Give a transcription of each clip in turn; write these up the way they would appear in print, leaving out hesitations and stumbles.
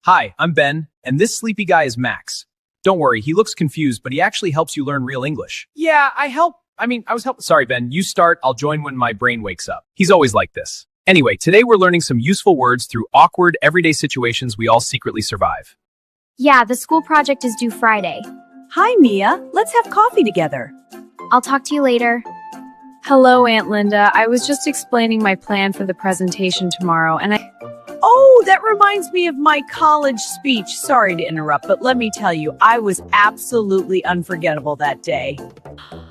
Hi, I'm Ben, and this sleepy guy is Max. Don't worry, he looks confused, but he actually helps you learn real English. Yeah, I was helping. Sorry, Ben, you start. I'll join when my brain wakes up. He's always like this. Anyway, today we're learning some useful words through awkward, everyday situations we all secretly survive. Yeah, the school project is due Friday. Hi, Mia. Let's have coffee together. I'll talk to you later. Hello, Aunt Linda. I was just explaining my plan for the presentation tomorrow, and Oh, that reminds me of my college speech. Sorry to interrupt, but let me tell you, I was absolutely unforgettable that day.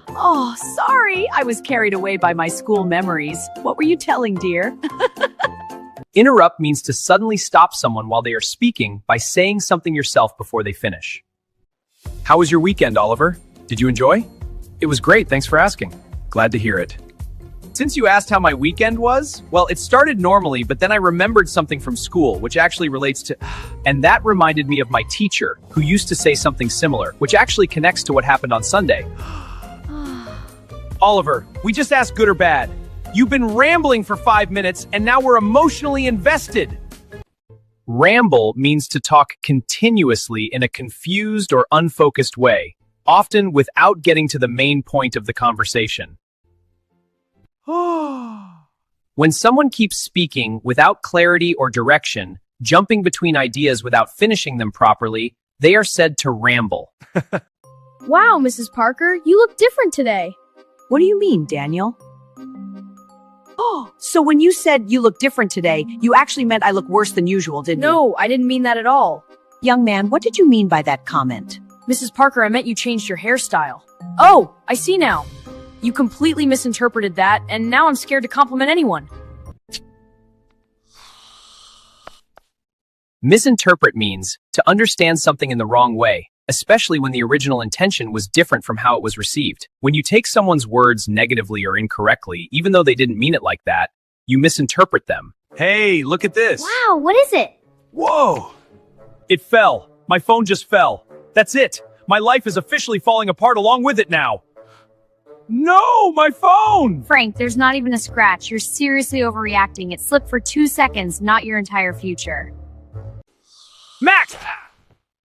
Oh, sorry. I was carried away by my school memories. What were you telling, dear? Interrupt means to suddenly stop someone while they are speaking by saying something yourself before they finish. How was your weekend, Oliver? Did you enjoy? It was great, thanks for asking. Glad to hear it. Since you asked how my weekend was, well, it started normally, but then I remembered something from school, which actually relates to... And that reminded me of my teacher, who used to say something similar, which actually connects to what happened on Sunday. Oliver, we just asked good or bad. You've been rambling for 5 minutes, and now we're emotionally invested. Ramble means to talk continuously in a confused or unfocused way, often without getting to the main point of the conversation. When someone keeps speaking without clarity or direction, jumping between ideas without finishing them properly, they are said to ramble. Wow, Mrs. Parker, you look different today. What do you mean, Daniel? Oh, so when you said you look different today, you actually meant I look worse than usual, didn't you? No, I didn't mean that at all. Young man, what did you mean by that comment? Mrs. Parker, I meant you changed your hairstyle. Oh, I see now. You completely misinterpreted that, and now I'm scared to compliment anyone. Misinterpret means to understand something in the wrong way, especially when the original intention was different from how it was received. When you take someone's words negatively or incorrectly, even though they didn't mean it like that, you misinterpret them. Hey, look at this. Wow, what is it? Whoa! It fell. My phone just fell. That's it. My life is officially falling apart along with it now. No, my phone! Frank, there's not even a scratch. You're seriously overreacting. It slipped for 2 seconds, not your entire future. Max!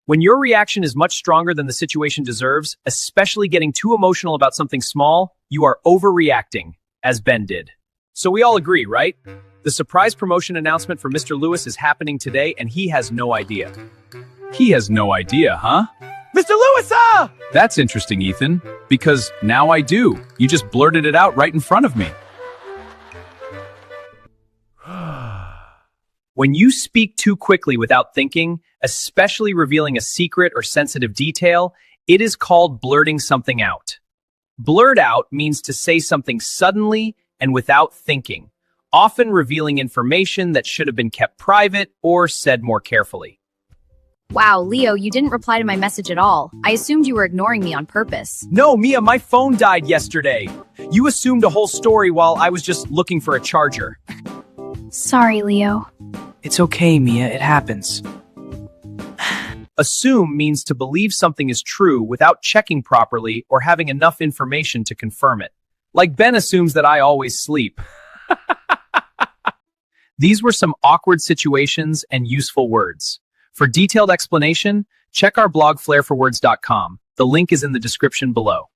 When your reaction is much stronger than the situation deserves, especially getting too emotional about something small, you are overreacting, as Ben did. So we all agree, right? The surprise promotion announcement for Mr. Lewis is happening today, and he has no idea. He has no idea, huh? Mr. Lewis, ah! That's interesting, Ethan, because now I do. You just blurted it out right in front of me. When you speak too quickly without thinking, especially revealing a secret or sensitive detail, it is called blurting something out. Blurt out means to say something suddenly and without thinking, often revealing information that should have been kept private or said more carefully. Wow, Leo, you didn't reply to my message at all. I assumed you were ignoring me on purpose. No, Mia, my phone died yesterday. You assumed a whole story while I was just looking for a charger. Sorry, Leo. It's okay, Mia, it happens. Assume means to believe something is true without checking properly or having enough information to confirm it. Like Ben assumes that I always sleep. These were some awkward situations and useful words. For detailed explanation, check our blog flairforwords.com. The link is in the description below.